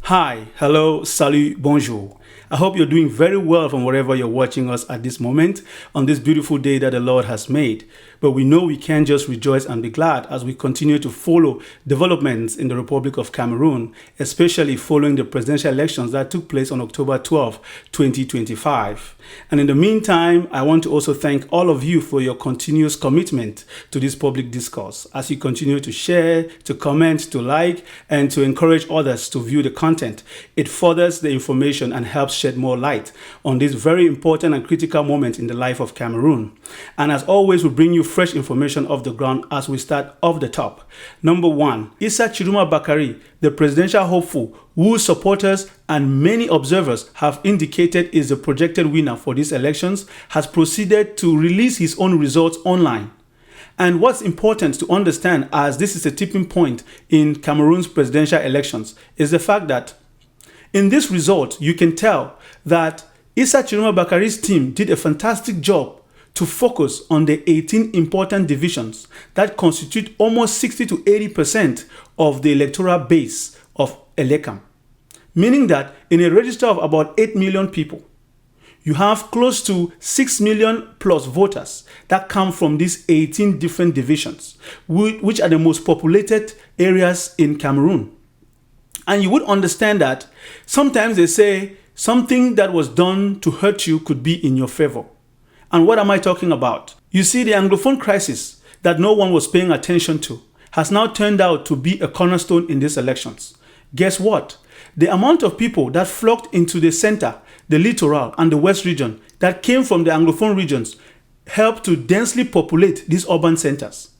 Hi, hello, salut, bonjour. I hope you're doing very well from wherever you're watching us at this moment on this beautiful day that the Lord has made. But we know we can't just rejoice and be glad as we continue to follow developments in the Republic of Cameroon, especially following the presidential elections that took place on October 12, 2025. And in the meantime, I want to also thank all of you for your continuous commitment to this public discourse as you continue to share, to comment, to like, and to encourage others to view the content. It furthers the information and helps shed more light on this very important and critical moment in the life of Cameroon. And as always, we bring you fresh information off the ground as we start off the top. Number one, Issa Tchiroma Bakary, the presidential hopeful, whose supporters and many observers have indicated is the projected winner for these elections, has proceeded to release his own results online. And what's important to understand, as this is a tipping point in Cameroon's presidential elections, is the fact that in this result, you can tell that Issa Tchiroma Bakary's team did a fantastic job to focus on the 18 important divisions that constitute almost 60 to 80% of the electoral base of Elecam. Meaning that in a register of about 8 million people, you have close to 6 million plus voters that come from these 18 different divisions, which are the most populated areas in Cameroon. And you would understand that sometimes they say something that was done to hurt you could be in your favor. And what am I talking about? You see, the Anglophone crisis that no one was paying attention to has now turned out to be a cornerstone in these elections. Guess what? The amount of people that flocked into the center, the electoral, and the west region that came from the Anglophone regions helped to densely populate these urban centers.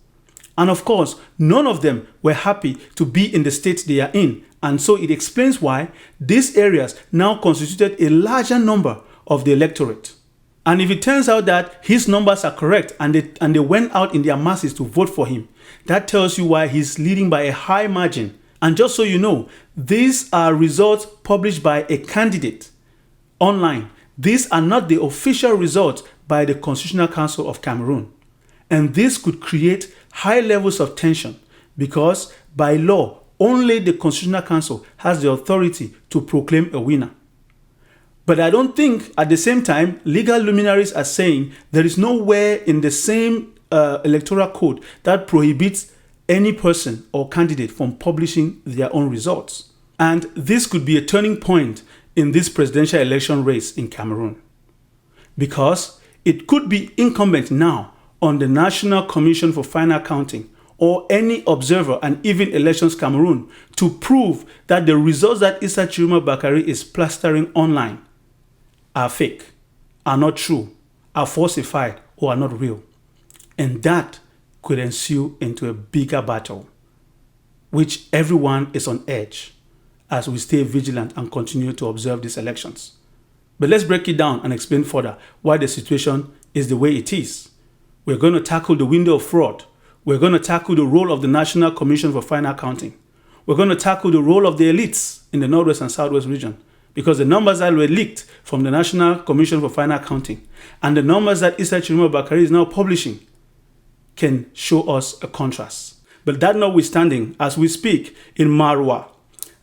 And of course, none of them were happy to be in the state they are in. And so it explains why these areas now constituted a larger number of the electorate. And if it turns out that his numbers are correct and they went out in their masses to vote for him, that tells you why he's leading by a high margin. And just so you know, these are results published by a candidate online. These are not the official results by the Constitutional Council of Cameroon. And this could create high levels of tension because by law, only the Constitutional Council has the authority to proclaim a winner. But I don't think at the same time, legal luminaries are saying there is nowhere in the same electoral code that prohibits any person or candidate from publishing their own results. And this could be a turning point in this presidential election race in Cameroon, because it could be incumbent now on the National Commission for Final Counting or any observer and even Elections Cameroon to prove that the results that Issa Tchiroma Bakary is plastering online are fake, are not true, are falsified, or are not real. And that could ensue into a bigger battle, which everyone is on edge as we stay vigilant and continue to observe these elections. But let's break it down and explain further why the situation is the way it is. We're going to tackle the window of fraud. We're going to tackle the role of the National Commission for Final Counting. We're going to tackle the role of the elites in the Northwest and Southwest region, because the numbers that were leaked from the National Commission for Final Counting and the numbers that Issa Tchiroma Bakary is now publishing can show us a contrast. But that notwithstanding, as we speak in Marwa,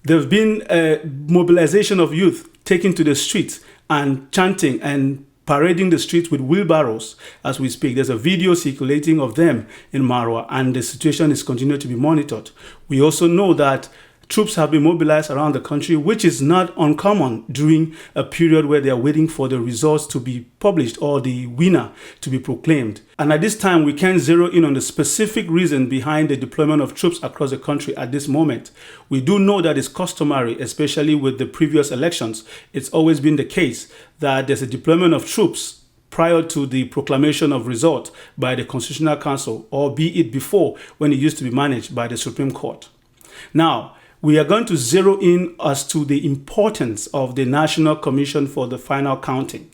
there have been a mobilization of youth taken to the streets and chanting and parading the streets with wheelbarrows as we speak. There's a video circulating of them in Marwa, and the situation is continuing to be monitored. We also know that troops have been mobilized around the country, which is not uncommon during a period where they are waiting for the results to be published or the winner to be proclaimed. And at this time, we can't zero in on the specific reason behind the deployment of troops across the country at this moment. We do know that it's customary, especially with the previous elections. It's always been the case that there's a deployment of troops prior to the proclamation of result by the Constitutional Council, or be it before when it used to be managed by the Supreme Court. Now, we are going to zero in as to the importance of the National Commission for the Final Counting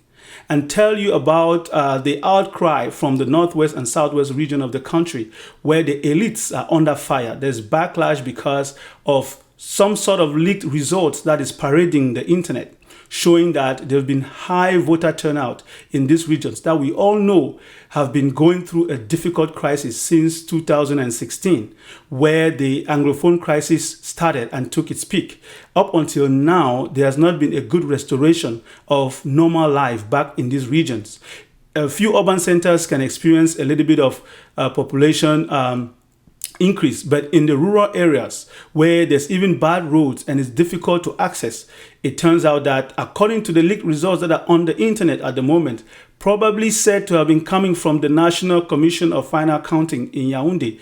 and tell you about the outcry from the Northwest and Southwest region of the country where the elites are under fire. There's backlash because of some sort of leaked results that is parading the internet, showing that there have been high voter turnout in these regions that we all know have been going through a difficult crisis since 2016, where the Anglophone crisis started and took its peak. Up until now, there has not been a good restoration of normal life back in these regions. A few urban centers can experience a little bit of population increase, but in the rural areas where there's even bad roads and it's difficult to access, it turns out that according to the leaked results that are on the internet at the moment, probably said to have been coming from the National Commission of Final Counting in Yaoundé,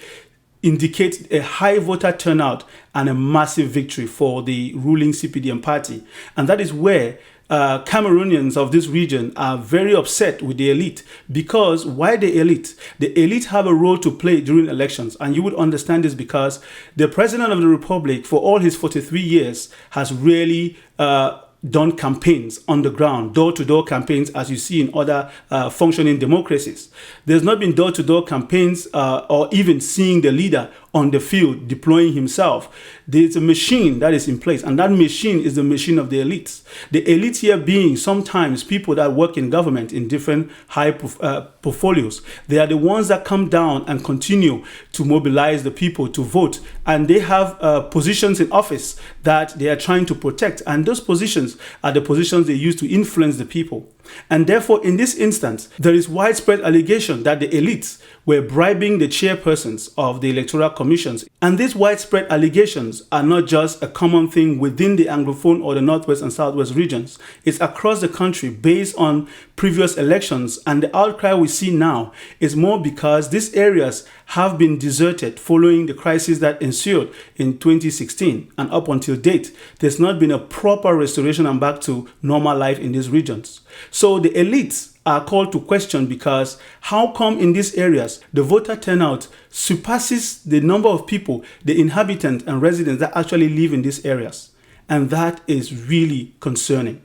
indicates a high voter turnout and a massive victory for the ruling CPDM party. And that is where Cameroonians of this region are very upset with the elite, because why the elite? The elite have a role to play during elections, and you would understand this because the President of the Republic, for all his 43 years, has really done campaigns on the ground, door-to-door campaigns, as you see in other functioning democracies. There's not been door-to-door campaigns or even seeing the leader on the field deploying himself. There's a machine that is in place, and that machine is the machine of the elites. The elites here being sometimes people that work in government in different high portfolios. They are the ones that come down and continue to mobilize the people to vote, and they have positions in office that they are trying to protect, and those positions are the positions they use to influence the people. And therefore, in this instance, there is widespread allegation that the elites were bribing the chairpersons of the electoral commissions. And these widespread allegations are not just a common thing within the Anglophone or the Northwest and Southwest regions. It's across the country based on previous elections. And the outcry we see now is more because these areas have been deserted following the crisis that ensued in 2016. And up until date, there's not been a proper restoration and back to normal life in these regions. So the elites are called to question, because how come in these areas the voter turnout surpasses the number of people, the inhabitants and residents that actually live in these areas? And that is really concerning.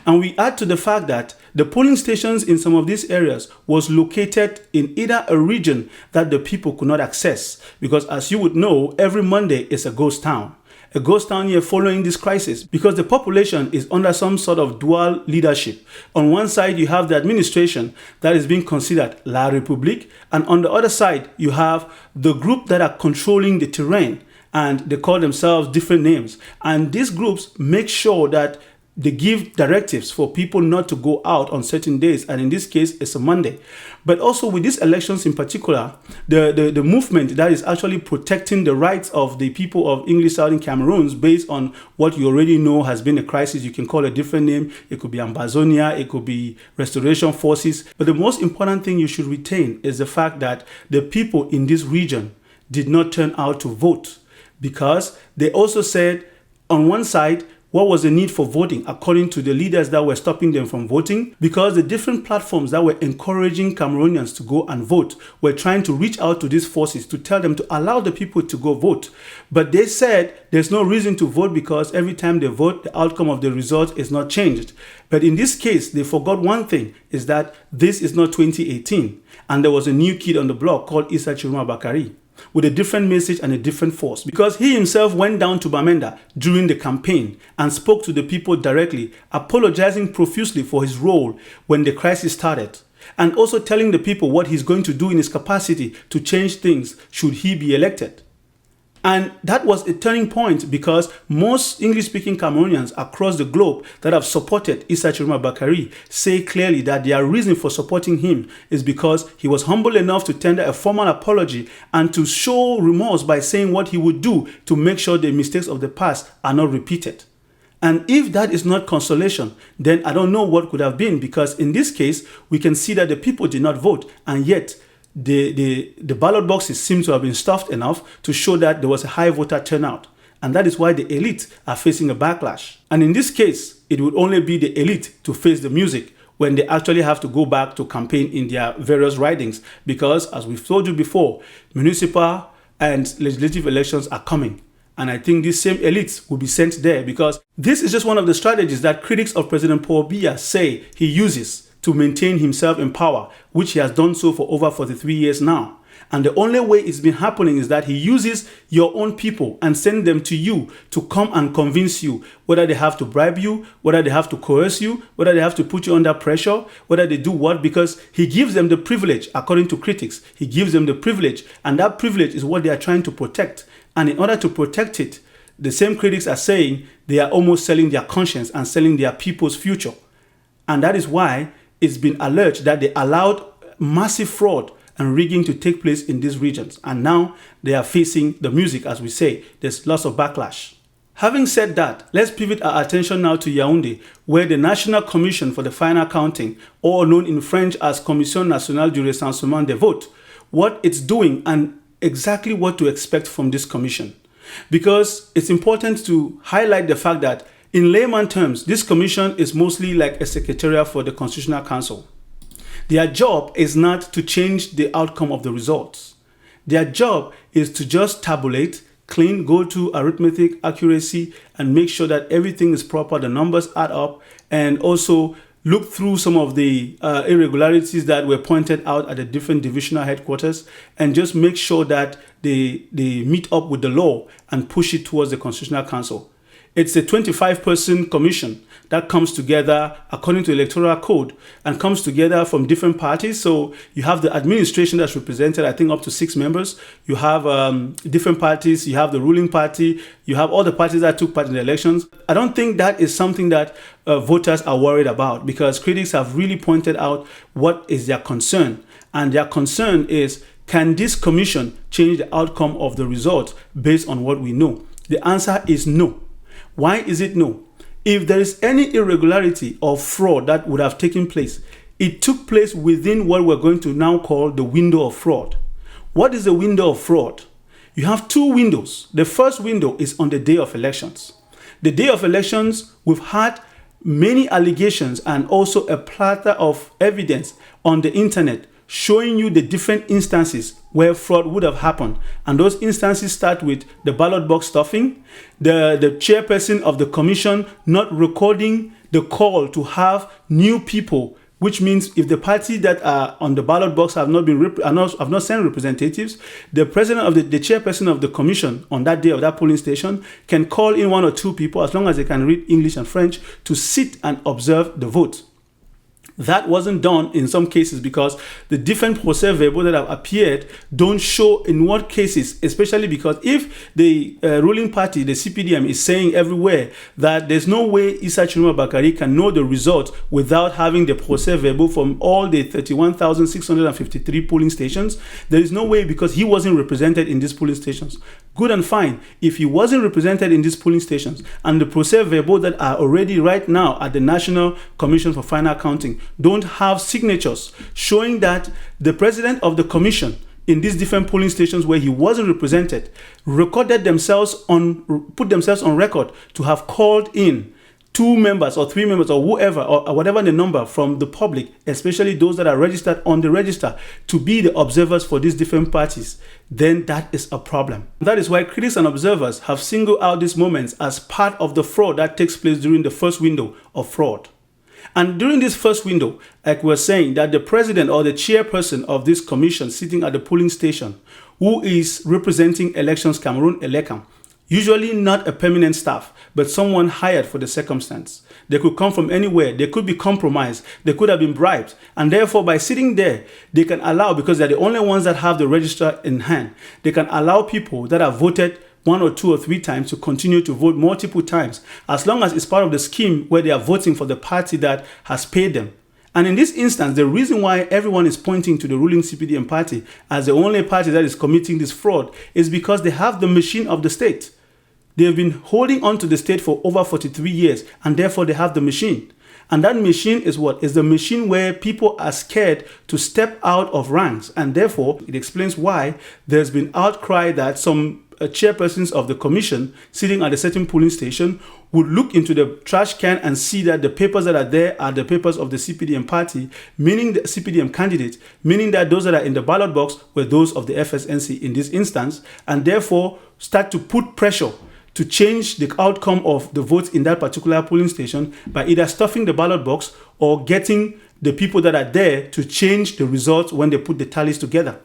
And we add to the fact that the polling stations in some of these areas was located in either a region that the people could not access, because as you would know, every Monday is a ghost town. A ghost town here following this crisis, because the population is under some sort of dual leadership. On one side, you have the administration that is being considered La République, and on the other side, you have the group that are controlling the terrain, and they call themselves different names. And these groups make sure that they give directives for people not to go out on certain days, and in this case, it's a Monday. But also with these elections in particular, the movement that is actually protecting the rights of the people of English Southern Cameroons based on what you already know has been a crisis. You can call a different name. It could be Ambazonia, it could be Restoration Forces. But the most important thing you should retain is the fact that the people in this region did not turn out to vote, because they also said on one side, what was the need for voting according to the leaders that were stopping them from voting? Because the different platforms that were encouraging Cameroonians to go and vote were trying to reach out to these forces to tell them to allow the people to go vote. But they said there's no reason to vote because every time they vote, the outcome of the result is not changed. But in this case, they forgot one thing, is that this is not 2018. And there was a new kid on the block called Issa Tchiroma Bakary, with a different message and a different force, because he himself went down to Bamenda during the campaign and spoke to the people directly, apologizing profusely for his role when the crisis started, and also telling the people what he's going to do in his capacity to change things should he be elected. And that was a turning point, because most English-speaking Cameroonians across the globe that have supported Issa Tchiroma Bakary say clearly that their reason for supporting him is because he was humble enough to tender a formal apology and to show remorse by saying what he would do to make sure the mistakes of the past are not repeated. And if that is not consolation, then I don't know what could have been, because in this case, we can see that the people did not vote, and yet the ballot boxes seem to have been stuffed enough to show that there was a high voter turnout. And that is why the elite are facing a backlash. And in this case, it would only be the elite to face the music when they actually have to go back to campaign in their various ridings. Because, as we've told you before, municipal and legislative elections are coming. And I think these same elites will be sent there, because this is just one of the strategies that critics of President Paul Biya say he uses to maintain himself in power, which he has done so for over 43 years now. And the only way it's been happening is that he uses your own people and send them to you to come and convince you, whether they have to bribe you, whether they have to coerce you, whether they have to put you under pressure, whether they do what, because he gives them the privilege, according to critics. He gives them the privilege, and that privilege is what they are trying to protect. And in order to protect it, the same critics are saying they are almost selling their conscience and selling their people's future. And that is why it's been alleged that they allowed massive fraud and rigging to take place in these regions. And now they are facing the music, as we say. There's lots of backlash. Having said that, let's pivot our attention now to Yaoundé, where the National Commission for the Final Counting, or known in French as Commission Nationale du Recensement des Votes, what it's doing and exactly what to expect from this commission. Because it's important to highlight the fact that in layman terms, this commission is mostly like a secretariat for the Constitutional Council. Their job is not to change the outcome of the results. Their job is to just tabulate, clean, go to arithmetic accuracy, and make sure that everything is proper, the numbers add up, and also look through some of the irregularities that were pointed out at the different divisional headquarters, and just make sure that they meet up with the law and push it towards the Constitutional Council. It's a 25-person commission that comes together according to electoral code and comes together from different parties. So you have the administration that's represented, I think up to 6 members. You have different parties. You have the ruling party. You have all the parties that took part in the elections. I don't think that is something that voters are worried about, because critics have really pointed out what is their concern. And their concern is, can this commission change the outcome of the results based on what we know? The answer is no. Why is it no? If there is any irregularity or fraud that would have taken place, it took place within what we're going to now call the window of fraud. What is the window of fraud? You have 2 windows. The first window is on the day of elections. The day of elections, we've had many allegations and also a plethora of evidence on the internet showing you the different instances where fraud would have happened. And those instances start with the ballot box stuffing, the chairperson of the commission not recording the call to have new people, which means if the party that are on the ballot box have not sent representatives, the president of the chairperson of the commission on that day of that polling station can call in 1 or 2 people, as long as they can read English and French, to sit and observe the vote. That wasn't done in some cases because the different procès-verbaux that have appeared don't show in what cases, especially because if the ruling party, the CPDM, is saying everywhere that there's no way Issa Tchiroma Bakary can know the result without having the procès-verbaux from all the 31,653 polling stations, there is no way, because he wasn't represented in these polling stations. Good and fine. If he wasn't represented in these polling stations and the procès-verbaux that are already right now at the National Commission for Final Counting don't have signatures showing that the president of the commission in these different polling stations where he wasn't represented put themselves on record to have called in 2 members or 3 members or whoever or whatever the number from the public, especially those that are registered on the register, to be the observers for these different parties, then that is a problem. That is why critics and observers have singled out these moments as part of the fraud that takes place during the first window of fraud. And during this first window, like we're saying, that the president or the chairperson of this commission sitting at the polling station, who is representing Elections Cameroon, ELECAM, usually not a permanent staff, but someone hired for the circumstance. They could come from anywhere. They could be compromised. They could have been bribed. And therefore, by sitting there, they can allow, because they're the only ones that have the register in hand, they can allow people that have voted 1 or 2 or 3 times to continue to vote multiple times, as long as it's part of the scheme where they are voting for the party that has paid them. And in this instance, the reason why everyone is pointing to the ruling CPDM party as the only party that is committing this fraud is because they have the machine of the state. They have been holding on to the state for over 43 years, and therefore they have the machine. And that machine is what? Is the machine where people are scared to step out of ranks. And therefore, it explains why there's been outcry that some chairpersons of the commission sitting at a certain polling station would look into the trash can and see that the papers that are there are the papers of the CPDM party, meaning the CPDM candidate, meaning that those that are in the ballot box were those of the FSNC in this instance, and therefore start to put pressure to change the outcome of the votes in that particular polling station by either stuffing the ballot box or getting the people that are there to change the results when they put the tallies together.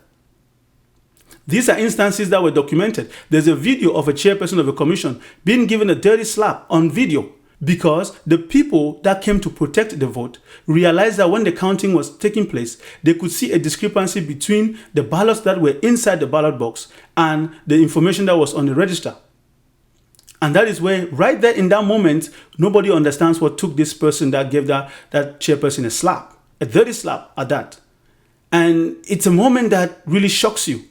These are instances that were documented. There's a video of a chairperson of a commission being given a dirty slap on video because the people that came to protect the vote realized that when the counting was taking place, they could see a discrepancy between the ballots that were inside the ballot box and the information that was on the register. And that is where, right there in that moment, nobody understands what took this person that gave that chairperson a slap, a dirty slap at that. And it's a moment that really shocks you.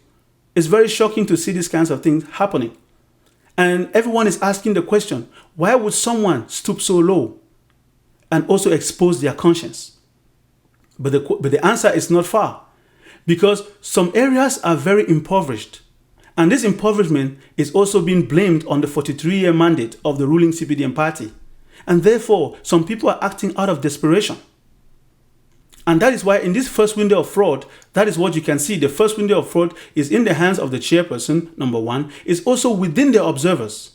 It's very shocking to see these kinds of things happening. And everyone is asking the question, why would someone stoop so low and also expose their conscience? But the answer is not far, because some areas are very impoverished. And this impoverishment is also being blamed on the 43-year mandate of the ruling CPDM party. And therefore, some people are acting out of desperation. And that is why in this first window of fraud, that is what you can see. The first window of fraud is in the hands of the chairperson, number one, is also within the observers.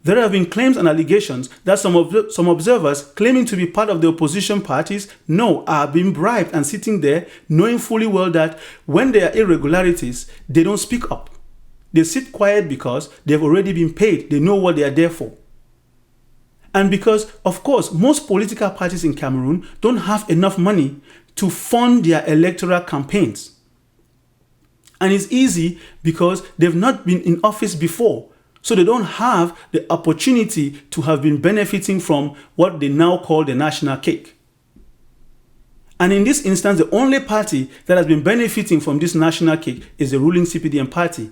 There have been claims and allegations that some observers claiming to be part of the opposition parties are being bribed and sitting there knowing fully well that when there are irregularities, they don't speak up. They sit quiet because they've already been paid. They know what they are there for. And because, of course, most political parties in Cameroon don't have enough money to fund their electoral campaigns. And it's easy because they've not been in office before. So they don't have the opportunity to have been benefiting from what they now call the national cake. And in this instance, the only party that has been benefiting from this national cake is the ruling CPDM party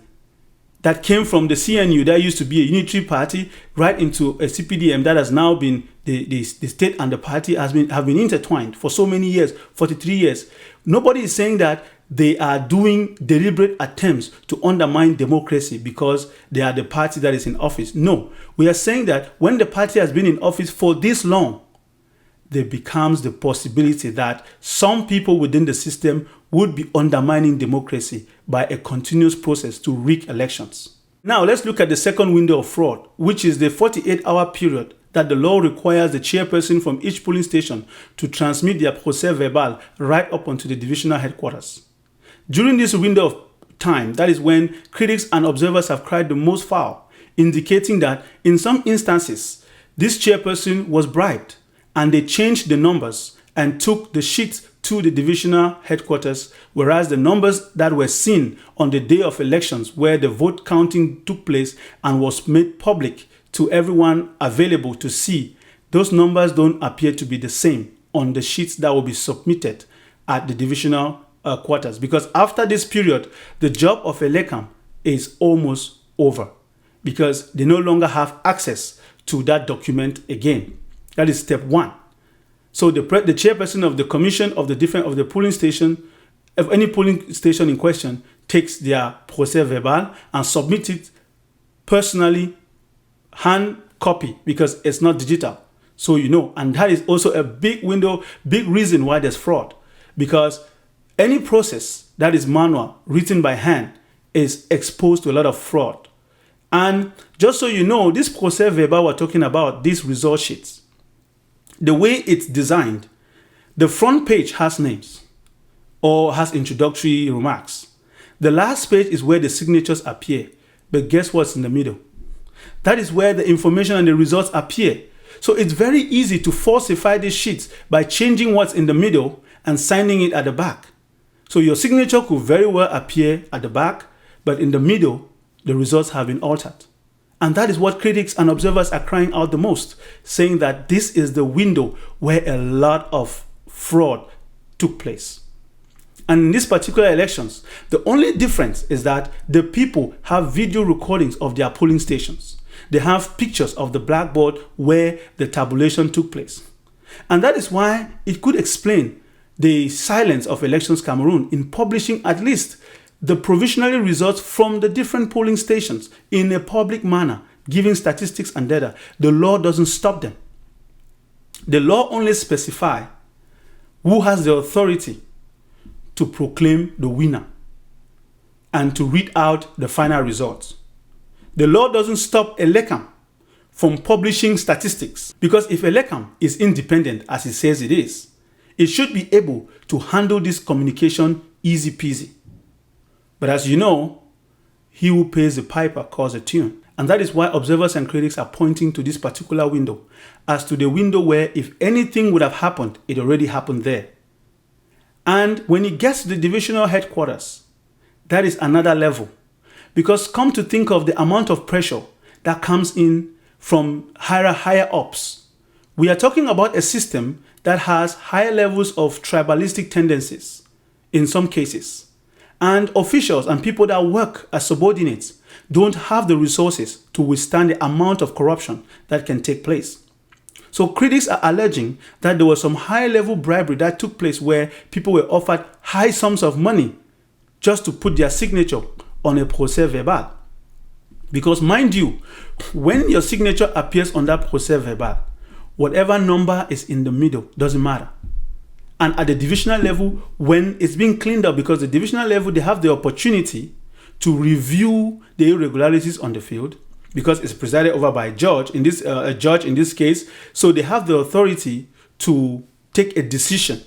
that came from the CNU that used to be a unitary party right into a CPDM that has now been the state and the party have been intertwined for so many years, 43 years. Nobody is saying that they are doing deliberate attempts to undermine democracy because they are the party that is in office. No, we are saying that when the party has been in office for this long, there becomes the possibility that some people within the system would be undermining democracy by a continuous process to rig elections. Now let's look at the second window of fraud, which is the 48-hour period that the law requires the chairperson from each polling station to transmit their procès-verbal right up onto the divisional headquarters. During this window of time, that is when critics and observers have cried the most foul, indicating that in some instances, this chairperson was bribed and they changed the numbers and took the sheets to the divisional headquarters, whereas the numbers that were seen on the day of elections where the vote counting took place and was made public to everyone available to see, those numbers don't appear to be the same on the sheets that will be submitted at the divisional quarters. Because after this period, the job of Elecam is almost over because they no longer have access to that document again. That is step one. So the chairperson of the commission of the polling station, of any polling station in question, takes their procès-verbal and submits it personally, hand copy, because it's not digital. So and that is also a big reason why there's fraud, because any process that is manual, written by hand, is exposed to a lot of fraud. And just so you know, this procès-verbal we're talking about, these result sheets, the way it's designed, the front page has names or has introductory remarks. The last page is where the signatures appear. But guess what's in the middle? That is where the information and the results appear. So it's very easy to falsify these sheets by changing what's in the middle and signing it at the back. So your signature could very well appear at the back, but in the middle, the results have been altered. And that is what critics and observers are crying out the most, saying that this is the window where a lot of fraud took place. And in these particular elections, the only difference is that the people have video recordings of their polling stations. They have pictures of the blackboard where the tabulation took place. And that is why it could explain the silence of Elections Cameroon in publishing at least the provisional results from the different polling stations in a public manner, giving statistics and data. The law doesn't stop them. The law only specifies who has the authority to proclaim the winner and to read out the final results. The law doesn't stop Elecam from publishing statistics, because if Elecam is independent, as it says it is, it should be able to handle this communication easy peasy. But as you know, he who pays the piper calls a tune. And that is why observers and critics are pointing to this particular window as to the window where if anything would have happened, it already happened there. And when it gets to the divisional headquarters, that is another level. Because come to think of the amount of pressure that comes in from higher ups. We are talking about a system that has higher levels of tribalistic tendencies in some cases. And officials and people that work as subordinates don't have the resources to withstand the amount of corruption that can take place. So critics are alleging that there was some high-level bribery that took place where people were offered high sums of money just to put their signature on a procès-verbal. Because mind you, when your signature appears on that procès-verbal, whatever number is in the middle doesn't matter. And at the divisional level, when it's being cleaned up, because the divisional level, they have the opportunity to review the irregularities on the field, because it's presided over by a judge in this case. So they have the authority to take a decision,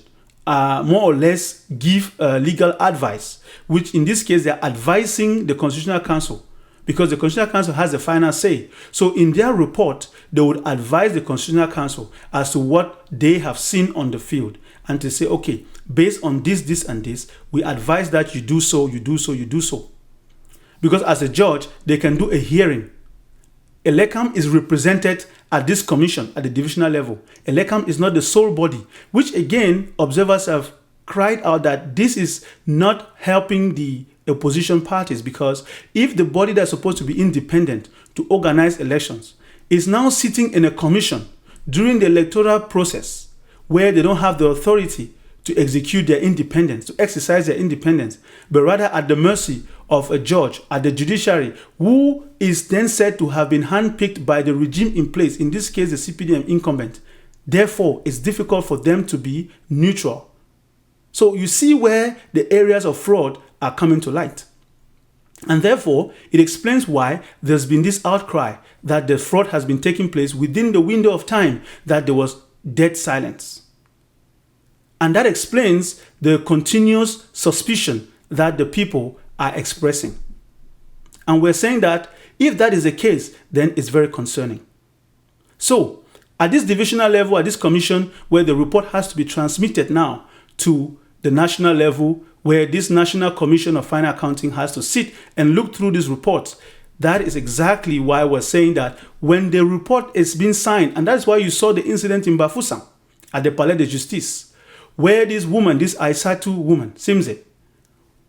more or less give legal advice, which in this case, they're advising the Constitutional Council, because the Constitutional Council has the final say. So in their report, they would advise the Constitutional Council as to what they have seen on the field, and to say, okay, based on this, and this, we advise that you do so, you do so, you do so. Because as a judge, they can do a hearing. Elecam is represented at this commission at the divisional level. Elecam is not the sole body, which again, observers have cried out that this is not helping the opposition parties, because if the body that's supposed to be independent to organize elections is now sitting in a commission during the electoral process where they don't have the authority to execute their independence, to exercise their independence, but rather at the mercy of a judge, at the judiciary, who is then said to have been handpicked by the regime in place, in this case, the CPDM incumbent. Therefore, it's difficult for them to be neutral. So you see where the areas of fraud are coming to light. And therefore, it explains why there's been this outcry that the fraud has been taking place within the window of time that there was dead silence. And that explains the continuous suspicion that the people are expressing. And we're saying that if that is the case, then it's very concerning. So, at this divisional level, at this commission, where the report has to be transmitted now to the national level, where this National Commission of Final Accounting has to sit and look through these reports, that is exactly why we're saying that when the report is being signed, and that's why you saw the incident in Bafoussam at the Palais de Justice, where this woman, this Aissatu woman, Simze,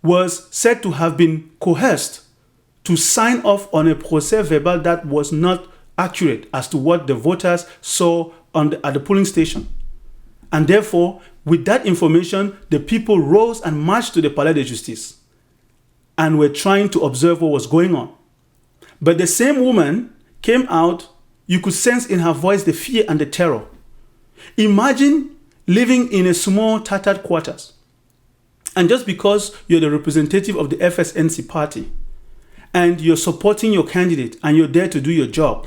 was said to have been coerced to sign off on a procès-verbal that was not accurate as to what the voters saw at the polling station. And therefore, with that information, the people rose and marched to the Palais de Justice and were trying to observe what was going on. But the same woman came out, you could sense in her voice the fear and the terror. Imagine living in a small tattered quarters, and just because you're the representative of the FSNC party and you're supporting your candidate and you're there to do your job,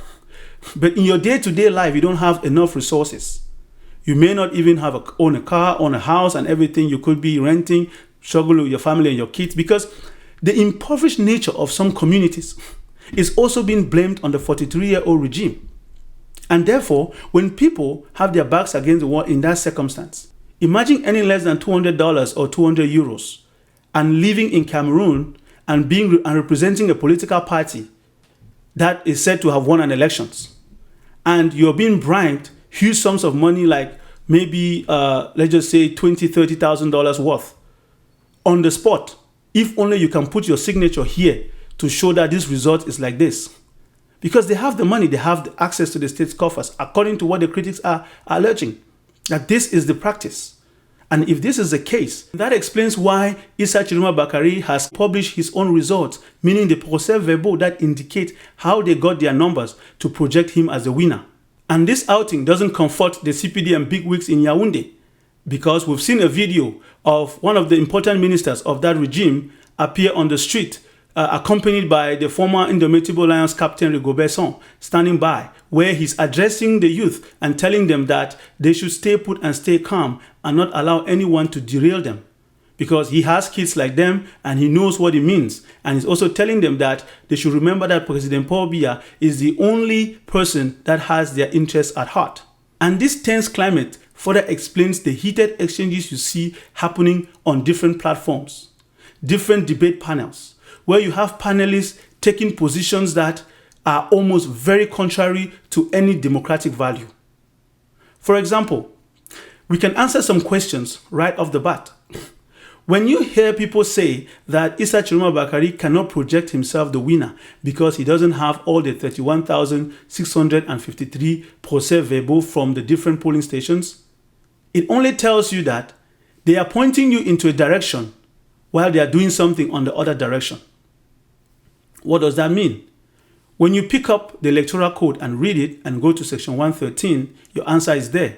but in your day-to-day life you don't have enough resources. You may not even own a car, own a house and everything. You could be renting, struggling with your family and your kids, because the impoverished nature of some communities is also being blamed on the 43-year-old regime. And therefore, when people have their backs against the wall in that circumstance, imagine earning less than $200 or 200 euros and living in Cameroon and representing a political party that is said to have won an elections. And you're being bribed huge sums of money, like maybe, let's just say $20,000, $30,000 worth on the spot. If only you can put your signature here to show that this result is like this. Because they have the money, they have the access to the state's coffers, according to what the critics are alleging, that this is the practice. And if this is the case, that explains why Issa Tchiroma Bakary has published his own results, meaning the procès-verbaux that indicate how they got their numbers to project him as the winner. And this outing doesn't comfort the CPDM bigwigs in Yaoundé, because we've seen a video of one of the important ministers of that regime appear on the street, accompanied by the former Indomitable Lions captain Rigobert Song, standing by, where he's addressing the youth and telling them that they should stay put and stay calm and not allow anyone to derail them. because he has kids like them and he knows what it means. And he's also telling them that they should remember that President Paul Biya is the only person that has their interests at heart. And this tense climate further explains the heated exchanges you see happening on different platforms, different debate panels, where you have panelists taking positions that are almost very contrary to any democratic value. For example, we can answer some questions right off the bat. When you hear people say that Issa Tchiroma Bakary cannot project himself the winner because he doesn't have all the 31,653 procès-verbaux from the different polling stations, it only tells you that they are pointing you into a direction while they are doing something on the other direction. What does that mean? When you pick up the electoral code and read it and go to section 113, your answer is there.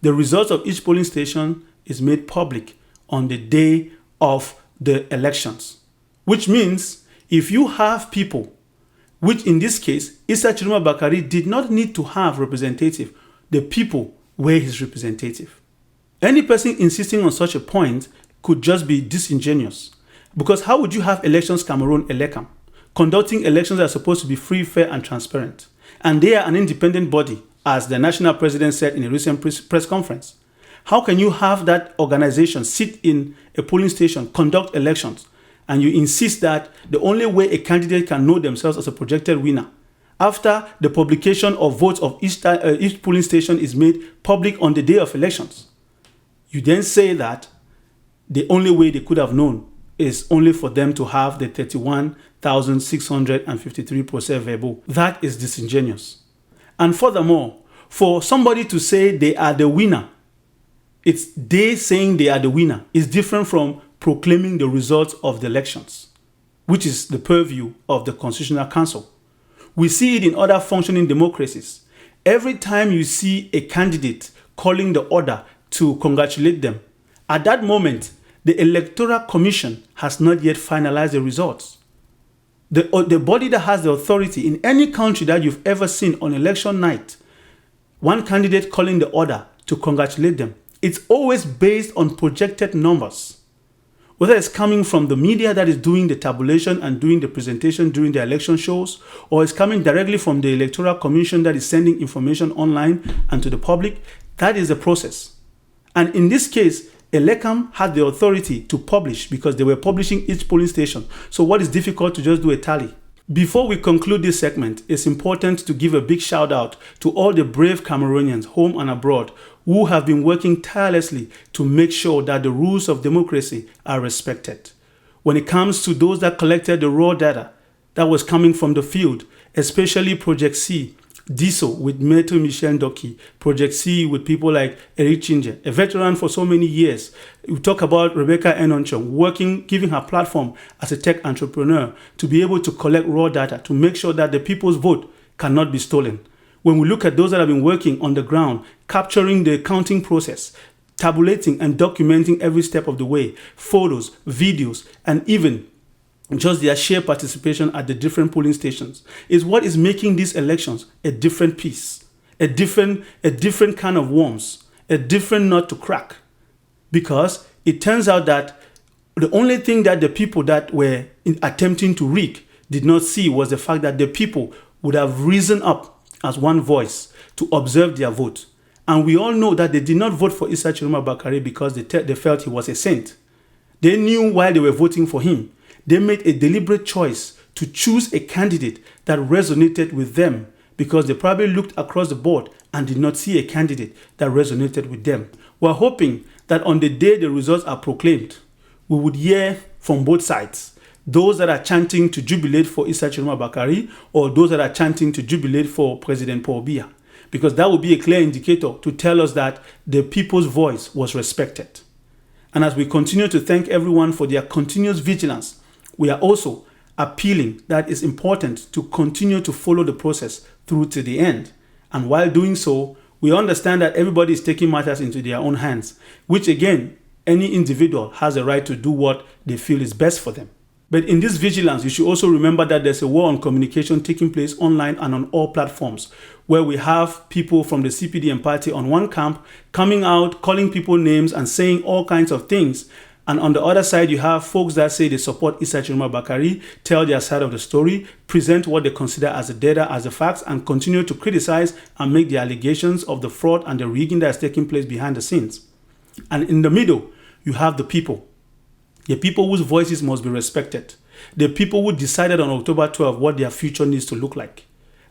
The results of each polling station is made public on the day of the elections, which means if you have people, which in this case, Issa Tchiroma Bakary did not need to have representative, the people were his representative. Any person insisting on such a point could just be disingenuous, because how would you have elections Cameroon elecam, conducting elections that are supposed to be free, fair and transparent, and they are an independent body, as the national president said in a recent press conference? How can you have that organization sit in a polling station, conduct elections, and you insist that the only way a candidate can know themselves as a projected winner after the publication of votes of each polling station is made public on the day of elections? You then say that the only way they could have known is only for them to have the 31,653 procès-verbaux. That is disingenuous. And furthermore, for somebody to say they are the winner, it's they saying they are the winner is different from proclaiming the results of the elections, which is the purview of the Constitutional Council. We see it in other functioning democracies. Every time you see a candidate calling the order to congratulate them, at that moment, the Electoral Commission has not yet finalized the results. The body that has the authority in any country that you've ever seen on election night, one candidate calling the order to congratulate them, it's always based on projected numbers. Whether it's coming from the media that is doing the tabulation and doing the presentation during the election shows, or it's coming directly from the Electoral Commission that is sending information online and to the public, that is the process. And in this case, Elecam had the authority to publish because they were publishing each polling station. So what is difficult to just do a tally? Before we conclude this segment, it's important to give a big shout out to all the brave Cameroonians, home and abroad, who have been working tirelessly to make sure that the rules of democracy are respected. When it comes to those that collected the raw data that was coming from the field, especially Project C, DISO with Maître Michel Ndoki, Project C with people like Eric Chinje, a veteran for so many years. We talk about Rebecca Enonchong giving her platform as a tech entrepreneur to be able to collect raw data to make sure that the people's vote cannot be stolen. When we look at those that have been working on the ground, capturing the counting process, tabulating and documenting every step of the way, photos, videos, and even just their sheer participation at the different polling stations is what is making these elections a different piece, a different kind of worms, a different nut to crack. Because it turns out that the only thing that the people that were attempting to rig did not see was the fact that the people would have risen up as one voice to observe their vote. And we all know that they did not vote for Issa Tchiroma Bakary because they felt he was a saint. They knew while they were voting for him, they made a deliberate choice to choose a candidate that resonated with them because they probably looked across the board and did not see a candidate that resonated with them. We're hoping that on the day the results are proclaimed, we would hear from both sides. Those that are chanting to jubilate for Issa Tchiroma Bakary or those that are chanting to jubilate for President Paul Biya, because that would be a clear indicator to tell us that the people's voice was respected. And as we continue to thank everyone for their continuous vigilance, we are also appealing that it's important to continue to follow the process through to the end. And while doing so, we understand that everybody is taking matters into their own hands, which again, any individual has a right to do what they feel is best for them. But in this vigilance, you should also remember that there's a war on communication taking place online and on all platforms, where we have people from the CPD and party on one camp coming out, calling people names and saying all kinds of things, And on the other side, you have folks that say they support Issa Tchiroma Bakary, tell their side of the story, present what they consider as the data, as the facts, and continue to criticize and make the allegations of the fraud and the rigging that is taking place behind the scenes. And in the middle, you have the people whose voices must be respected, the people who decided on October 12 what their future needs to look like.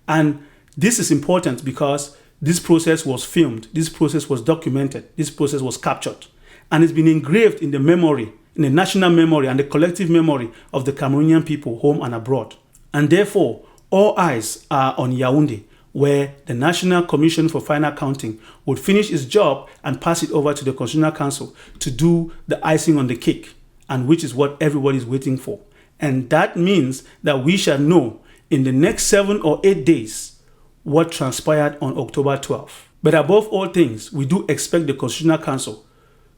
And this is important because this process was filmed, this process was documented, this process was captured. And it's been engraved in the memory, in the national memory and the collective memory of the Cameroonian people, home and abroad. And therefore, all eyes are on Yaoundé, where the National Commission for Final Counting would finish its job and pass it over to the Constitutional Council to do the icing on the cake, and which is what everybody is waiting for. And that means that we shall know in the next 7 or 8 days what transpired on October 12. But above all things, we do expect the Constitutional Council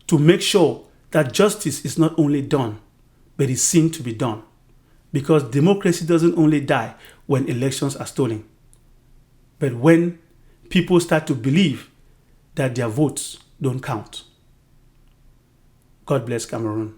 to make sure that justice is not only done, but is seen to be done. Because democracy doesn't only die when elections are stolen, but when people start to believe that their votes don't count. God bless Cameroon.